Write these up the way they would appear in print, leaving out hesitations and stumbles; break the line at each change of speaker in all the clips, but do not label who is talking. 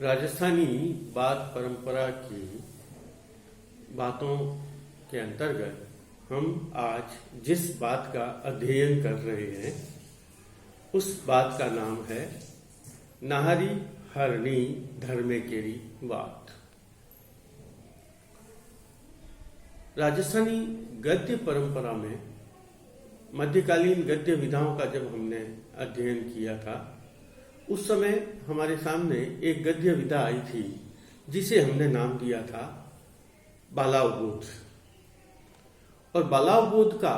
राजस्थानी बात परंपरा की बातों के अंतर्गत हम आज जिस बात का अध्ययन कर रहे हैं उस बात का नाम है नाहरी हरणी धर्मे केरी बात। राजस्थानी गद्य परंपरा में मध्यकालीन गद्य विधाओं का जब हमने अध्ययन किया था उस समय हमारे सामने एक गद्य विधा आई थी जिसे हमने नाम दिया था बालावबोध। और बालावबोध का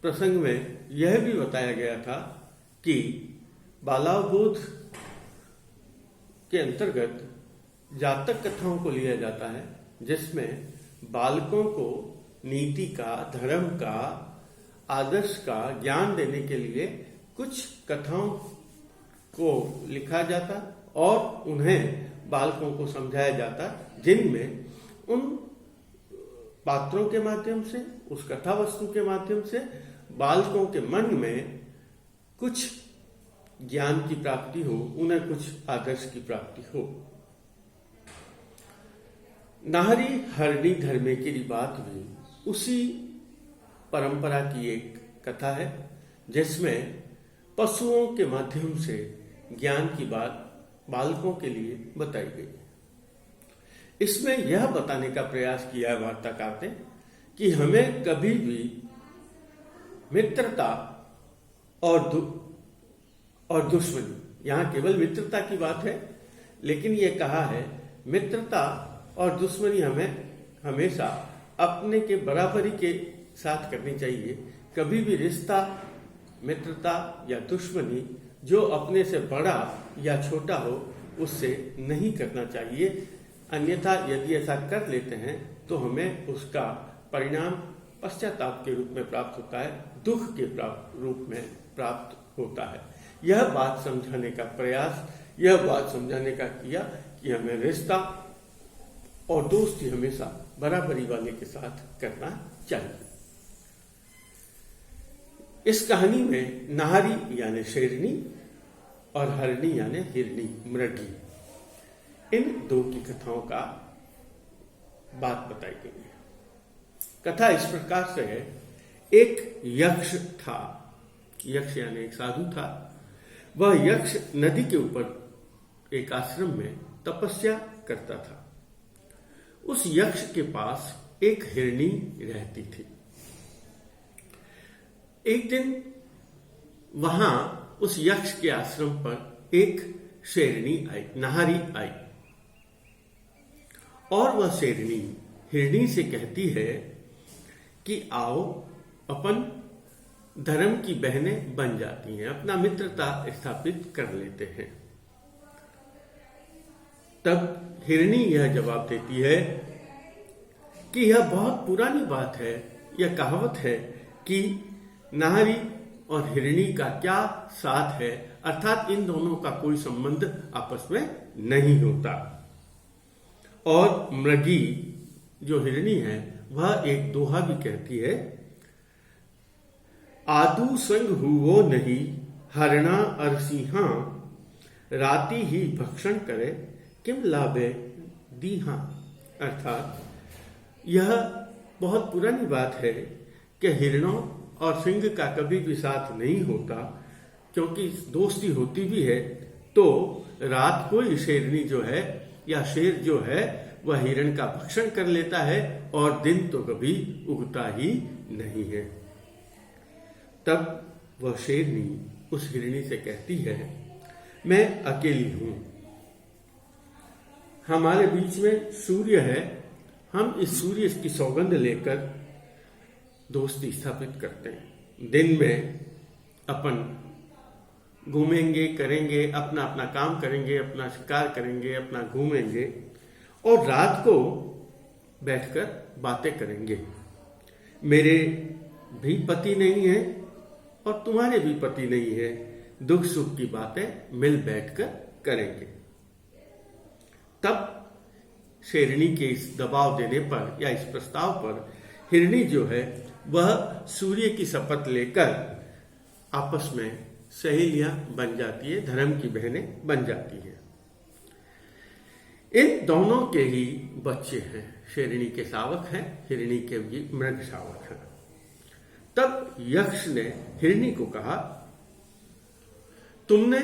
प्रसंग में यह भी बताया गया था कि बालावबोध के अंतर्गत जातक कथाओं को लिया जाता है जिसमें बालकों को नीति का, धर्म का, आदर्श का ज्ञान देने के लिए कुछ कथाओं को लिखा जाता और उन्हें बालकों को समझाया जाता, जिनमें उन पात्रों के माध्यम से, उस कथा वस्तु के माध्यम से बालकों के मन में कुछ ज्ञान की प्राप्ति हो, उन्हें कुछ आदर्श की प्राप्ति हो। नाहरी हरणी धर्मे की बात भी उसी परंपरा की एक कथा है जिसमें पशुओं के माध्यम से ज्ञान की बात बालकों के लिए बताई गई। इसमें यह बताने का प्रयास किया है वार्ताकार ने कि हमें कभी भी मित्रता और दुश्मनी, यहाँ केवल मित्रता की बात है लेकिन ये कहा है मित्रता और दुश्मनी हमें हमेशा अपने के बराबरी के साथ करनी चाहिए। कभी भी रिश्ता, मित्रता या दुश्मनी जो अपने से बड़ा या छोटा हो उससे नहीं करना चाहिए, अन्यथा यदि ऐसा कर लेते हैं तो हमें उसका परिणाम पश्चाताप के रूप में प्राप्त होता है, दुख के रूप में प्राप्त होता है। यह बात समझाने का प्रयास, यह बात समझाने का किया कि हमें रिश्ता और दोस्ती हमेशा बराबरी वाले के साथ करना चाहिए। इस कहानी में नाहरी यानी शेरनी और हरणी यानी हिरणी, मृगी, इन दो की कथाओं का बात बताई गई है। कथा इस प्रकार से है, एक यक्ष था, यक्ष यानी एक साधु था। वह यक्ष नदी के ऊपर एक आश्रम में तपस्या करता था। उस यक्ष के पास एक हिरणी रहती थी। एक दिन वहां उस यक्ष के आश्रम पर एक शेरनी आई, नाहरी आई, और वह शेरनी हिरणी से कहती है कि आओ अपन धर्म की बहनें बन जाती हैं, अपना मित्रता स्थापित कर लेते हैं। तब हिरणी यह जवाब देती है कि यह बहुत पुरानी बात है, यह कहावत है कि नाहरी और हिरणी का क्या साथ है, अर्थात इन दोनों का कोई संबंध आपस में नहीं होता। और मृगी जो हिरणी है वह एक दोहा भी कहती है, आदू संग हुओ नहीं हरणा अरसिहा, राती ही भक्षण करे किम लाभे दीहा। अर्थात यह बहुत पुरानी बात है कि हिरणों और सिंह का कभी भी साथ नहीं होता, क्योंकि दोस्ती होती भी है तो रात को ही शेरनी जो है या शेर जो है वह हिरण का भक्षण कर लेता है और दिन तो कभी उगता ही नहीं है। तब वह शेरनी उस हिरणी से कहती है, मैं अकेली हूं, हमारे बीच में सूर्य है, हम इस सूर्य की सौगंध लेकर दोस्ती स्थापित करते हैं। दिन में अपन घूमेंगे, करेंगे, अपना अपना काम करेंगे, अपना शिकार करेंगे, अपना घूमेंगे, और रात को बैठकर बातें करेंगे। मेरे भी पति नहीं है और तुम्हारे भी पति नहीं है, दुख सुख की बातें मिल बैठकर करेंगे। तब शेरनी के इस दबाव देने पर या इस प्रस्ताव पर हिरणी जो है वह सूर्य की शपथ लेकर आपस में सहेलियां बन जाती है, धर्म की बहनें बन जाती है। इन दोनों के ही बच्चे हैं। शेरनी के शावक हैं, हिरणी के भी मृग शावक हैं। तब यक्ष ने हिरणी को कहा, तुमने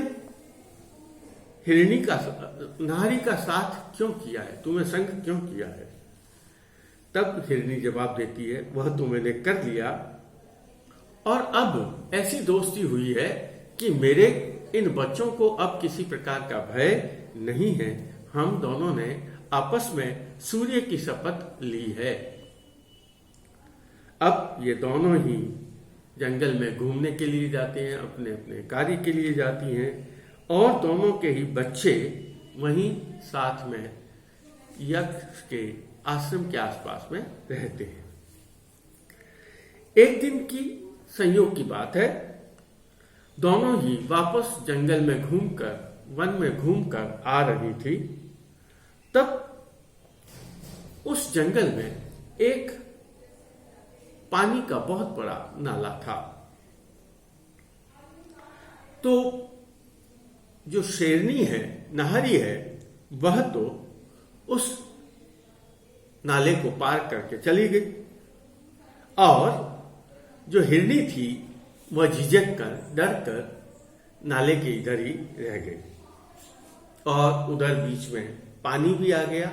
नारी का साथ क्यों किया है, तुम्हें संग क्यों किया है? तब हिरणी जवाब देती है, वह तो मैंने कर लिया, और अब ऐसी दोस्ती हुई है कि मेरे इन बच्चों को अब किसी प्रकार का भय नहीं है। हम दोनों ने आपस में सूर्य की शपथ ली है। अब ये दोनों ही जंगल में घूमने के लिए जाते हैं, अपने अपने कार्य के लिए जाती हैं, और दोनों के ही बच्चे वहीं साथ में यक्ष के आश्रम के आसपास में रहते हैं। एक दिन की संयोग की बात है, दोनों ही वापस जंगल में घूमकर, वन में घूमकर आ रही थी। तब उस जंगल में एक पानी का बहुत बड़ा नाला था। तो जो शेरनी है, नाहरी है, वह तो उस नाले को पार करके चली गई, और जो हिरणी थी वह झिझक कर, डर कर नाले के इधर ही रह गई, और उधर बीच में पानी भी आ गया,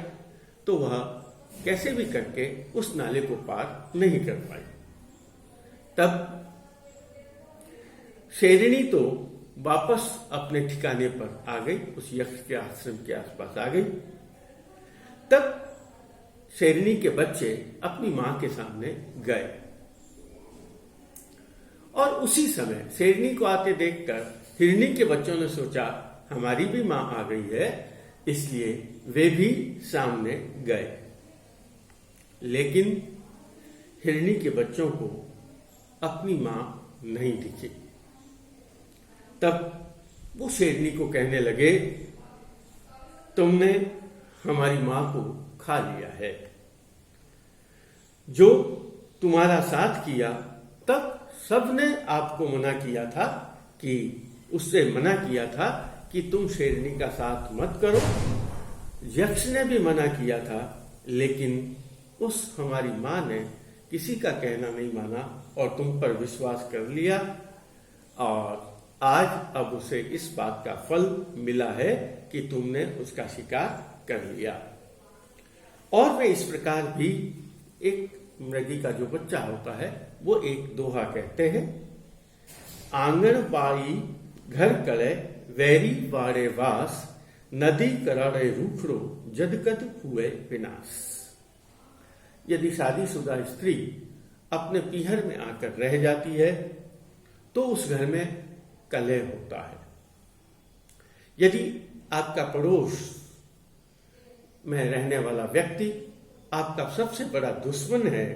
तो वह कैसे भी करके उस नाले को पार नहीं कर पाई। तब शेरनी तो वापस अपने ठिकाने पर आ गई, उस यक्ष के आश्रम के आसपास आ गई। तब शेरनी के बच्चे अपनी मां के सामने गए, और उसी समय शेरनी को आते देखकर हिरणी के बच्चों ने सोचा, हमारी भी मां आ गई है, इसलिए वे भी सामने गए। लेकिन हिरणी के बच्चों को अपनी मां नहीं दिखी। तब वो शेरनी को कहने लगे, तुमने हमारी मां को खा लिया है। जो तुम्हारा साथ किया, तब सबने आपको मना किया था, कि उससे मना किया था कि तुम शेरनी का साथ मत करो। यक्ष ने भी मना किया था, लेकिन उस हमारी मां ने किसी का कहना नहीं माना और तुम पर विश्वास कर लिया, और आज अब उसे इस बात का फल मिला है कि तुमने उसका शिकार कर लिया। और वे इस प्रकार भी, एक मृगी का जो बच्चा होता है वो एक दोहा कहते हैं, आंगन बाई घर कले वैरी वाड़े वास, नदी कराड़े रूखड़ो जदकद हुए विनाश। यदि शादीशुदा स्त्री अपने पीहर में आकर रह जाती है तो उस घर में कलह होता है। यदि आपका पड़ोस में रहने वाला व्यक्ति आपका सबसे बड़ा दुश्मन है,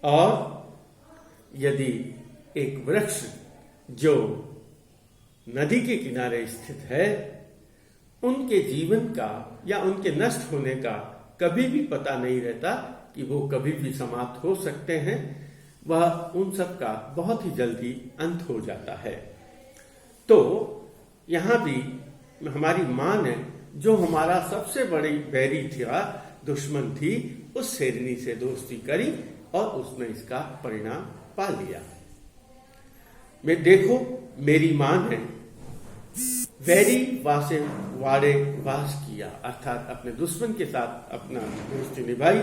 और यदि एक वृक्ष जो नदी के किनारे स्थित है, उनके जीवन का या उनके नष्ट होने का कभी भी पता नहीं रहता कि वो कभी भी समाप्त हो सकते हैं, वह उन सब का बहुत ही जल्दी अंत हो जाता है। तो यहाँ भी हमारी माँ ने, जो हमारा सबसे बड़ी बैरी था, दुश्मन थी, उस शेरनी से दोस्ती करी और उसने इसका परिणाम पा लिया। मैं देखो, मेरी मां ने वैरी वासे वाड़े वास किया, अर्थात अपने दुश्मन के साथ अपना दोस्ती निभाई।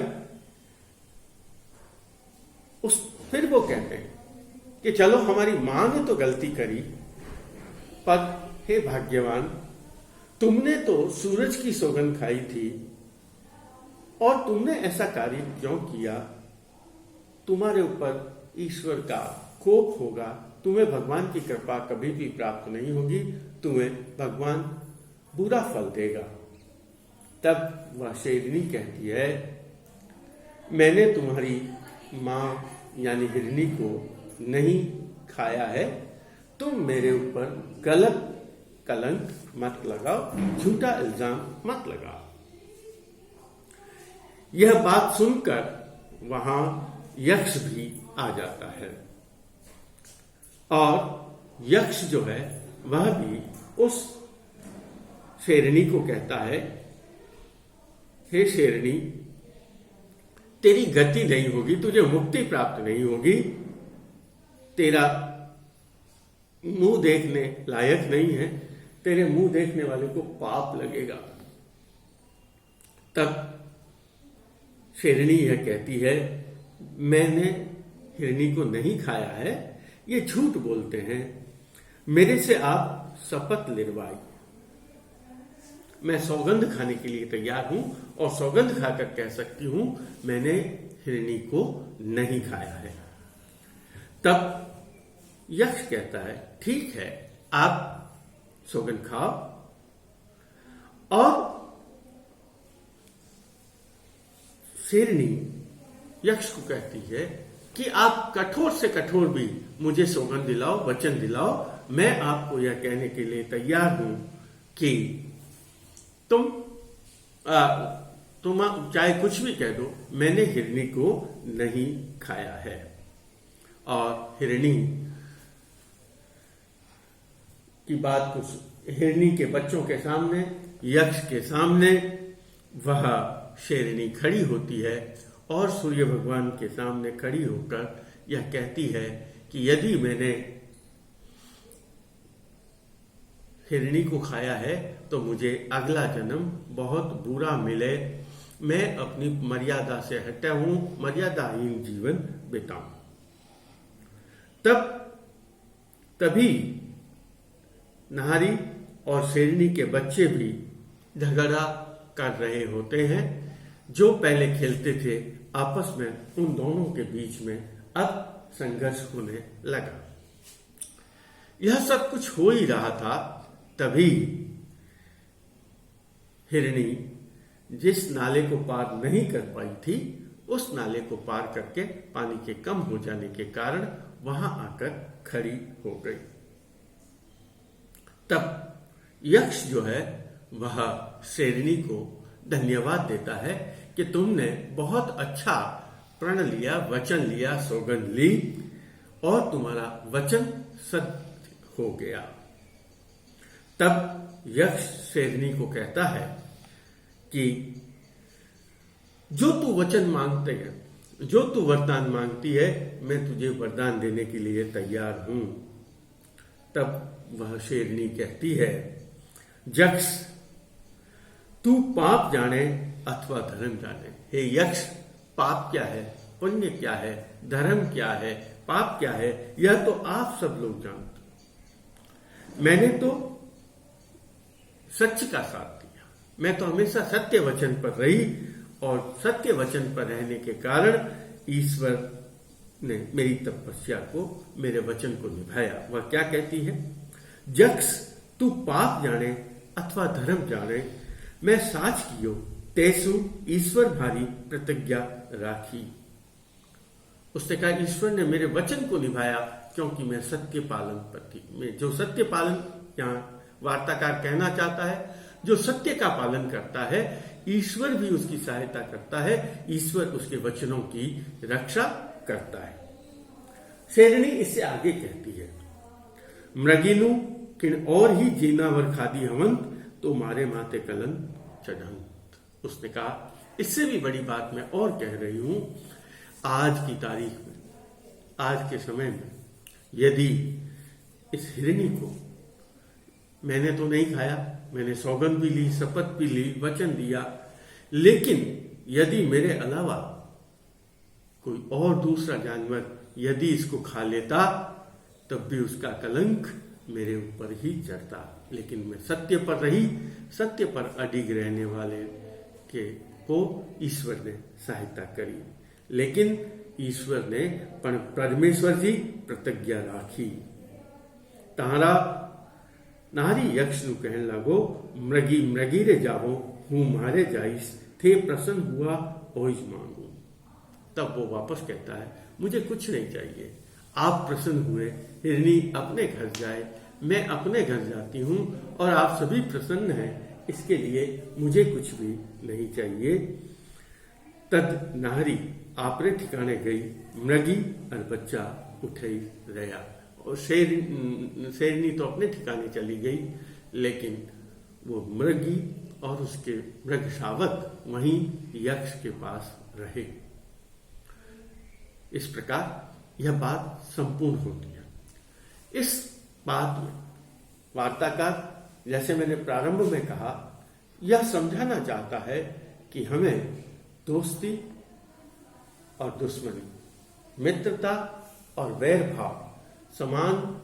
फिर वो कहते हैं कि चलो, हमारी मां ने तो गलती करी, पर हे भाग्यवान, तुमने तो सूरज की सौगंध खाई थी, और तुमने ऐसा कार्य क्यों किया? तुम्हारे ऊपर ईश्वर का कोप होगा, तुम्हें भगवान की कृपा कभी भी प्राप्त नहीं होगी, तुम्हें भगवान बुरा फल देगा। तब वह शेरनी कहती है, मैंने तुम्हारी मां यानी हिरनी को नहीं खाया है, तुम मेरे ऊपर गलत कलंक मत लगाओ, झूठा इल्जाम मत लगाओ। यह बात सुनकर वहां यक्ष भी आ जाता है, और यक्ष जो है वह भी उस शेरनी को कहता है, हे शेरनी, तेरी गति नहीं होगी, तुझे मुक्ति प्राप्त नहीं होगी, तेरा मुंह देखने लायक नहीं है, तेरे मुंह देखने वाले को पाप लगेगा। तब शेरनी यह कहती है, मैंने हिरनी को नहीं खाया है, ये झूठ बोलते हैं, मेरे से आप शपथ लिरवाई। मैं सौगंध खाने के लिए तैयार हूं और सौगंध खाकर कह सकती हूं मैंने हिरनी को नहीं खाया है। तब यक्ष कहता है, ठीक है, आप सौगंध खाओ। और शेरनी यक्ष को कहती है कि आप कठोर से कठोर भी मुझे सौगंध दिलाओ, वचन दिलाओ, मैं आपको यह कहने के लिए तैयार हूं कि तुम चाहे कुछ भी कह दो, मैंने हिरनी को नहीं खाया है। और हिरनी की बात को हिरनी के बच्चों के सामने, यक्ष के सामने वह शेरनी खड़ी होती है और सूर्य भगवान के सामने खड़ी होकर यह कहती है कि यदि मैंने हिरनी को खाया है तो मुझे अगला जन्म बहुत बुरा मिले, मैं अपनी मर्यादा से हटा हूं, मर्यादाहीन जीवन बिताऊं। तभी नारी और शेरनी के बच्चे भी झगड़ा कर रहे होते हैं। जो पहले खेलते थे आपस में, उन दोनों के बीच में अब संघर्ष होने लगा। यह सब कुछ हो ही रहा था, तभी हिरनी जिस नाले को पार नहीं कर पाई थी, उस नाले को पार करके पानी के कम हो जाने के कारण वहां आकर खड़ी हो गई। तब यक्ष जो है वह शेरनी को धन्यवाद देता है कि तुमने बहुत अच्छा प्रण लिया, वचन लिया, सौगंध ली और तुम्हारा वचन सत्य हो गया। तब यक्ष शेरनी को कहता है कि जो तू वचन मांगते है, जो तू वरदान मांगती है, मैं तुझे वरदान देने के लिए तैयार हूं। तब वह शेरनी कहती है, यक्ष, तू पाप जाने अथवा धर्म जाने। हे यक्ष, पाप क्या है, पुण्य क्या है, धर्म क्या है, पाप क्या है, यह तो आप सब लोग जानते। मैंने तो सच का साथ दिया, मैं तो हमेशा सत्य वचन पर रही और सत्य वचन पर रहने के कारण ईश्वर ने मेरी तपस्या को, मेरे वचन को निभाया। वह क्या कहती है, यक्ष, तू पाप जाने अथवा धर्म जाने, मैं साच कियो तेसु ईश्वर भारी प्रतिज्ञा राखी। उसने कहा, ईश्वर ने मेरे वचन को निभाया क्योंकि मैं सत्य पालन पर थी। मैं जो सत्य पालन, यहाँ वार्ताकार कहना चाहता है, जो सत्य का पालन करता है, ईश्वर भी उसकी सहायता करता है, ईश्वर उसके वचनों की रक्षा करता है। शेरनी इससे आगे कहती है, मृगिनु किन और ही जीनावर खादी हवंत, तो मारे माथे कलन चढ़ंत। उसने कहा, इससे भी बड़ी बात मैं और कह रही हूं, आज की तारीख में, आज के समय में, यदि इस हिरनी को मैंने तो नहीं खाया, मैंने सौगंध भी ली, शपथ भी ली, वचन दिया, लेकिन यदि मेरे अलावा कोई और दूसरा जानवर यदि इसको खा लेता, तब भी उसका कलंक मेरे ऊपर ही चढ़ता। लेकिन मैं सत्य पर रही, सत्य पर अडिग रहने वाले को ईश्वर ने सहायता करी। लेकिन ईश्वर ने परमेश्वर जी प्रतिज्ञा राखी। तारा नारी यक्ष नु कहने लगो, मृगी मृगी रे जावो, हूं मारे जाइस, थे प्रसन्न हुआ ओज मांगू। तब वो वापस कहता है, मुझे कुछ नहीं चाहिए, आप प्रसन्न हुए, हिरनी अपने घर जाए, मैं अपने घर जाती हूं और आप सभी प्रसन्न हैं, इसके लिए मुझे कुछ भी नहीं चाहिए। तद नारी आपरे ठिकाने गई, मृगी और बच्चा उठे रहा। और शेरनी तो अपने ठिकाने चली गई, लेकिन वो मृगी और उसके मृग शावक वहीं यक्ष के पास रहे। इस प्रकार यह बात संपूर्ण होती है। इस बात में वार्ताकार, जैसे मैंने प्रारंभ में कहा, यह समझाना चाहता है कि हमें दोस्ती और दुश्मनी, मित्रता और वैर भाव समान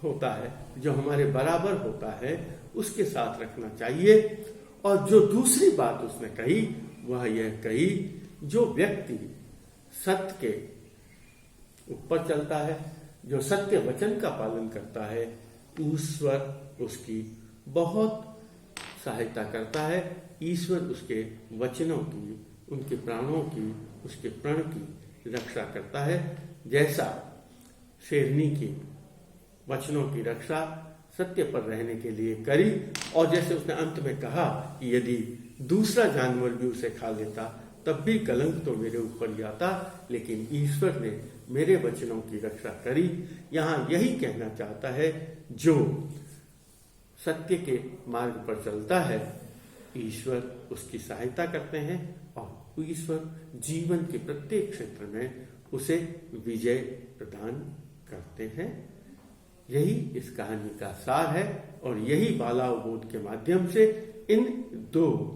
होता है, जो हमारे बराबर होता है उसके साथ रखना चाहिए। और जो दूसरी बात उसने कही वह यह कही, जो व्यक्ति सत्य के ऊपर चलता है, जो सत्य वचन का पालन करता है, ईश्वर उसकी बहुत सहायता करता है। ईश्वर उसके वचनों की, उनके प्राणों की, उसके प्रण की रक्षा करता है। जैसा शेरनी की वचनों की रक्षा सत्य पर रहने के लिए करी, और जैसे उसने अंत में कहा कि यदि दूसरा जानवर भी उसे खा लेता तब भी कलंक तो मेरे ऊपर ही आता, लेकिन ईश्वर ने मेरे वचनों की रक्षा करी। यहाँ यही कहना चाहता है, जो सत्य के मार्ग पर चलता है ईश्वर उसकी सहायता करते हैं, और ईश्वर जीवन के प्रत्येक क्षेत्र में उसे विजय प्रदान करते हैं। यही इस कहानी का सार है, और यही बालावबोध के माध्यम से इन दो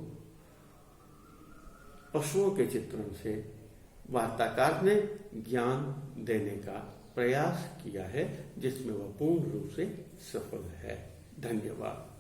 पशुओं के चित्रण से वार्ताकार ने ज्ञान देने का प्रयास किया है, जिसमें वह पूर्ण रूप से सफल है। धन्यवाद।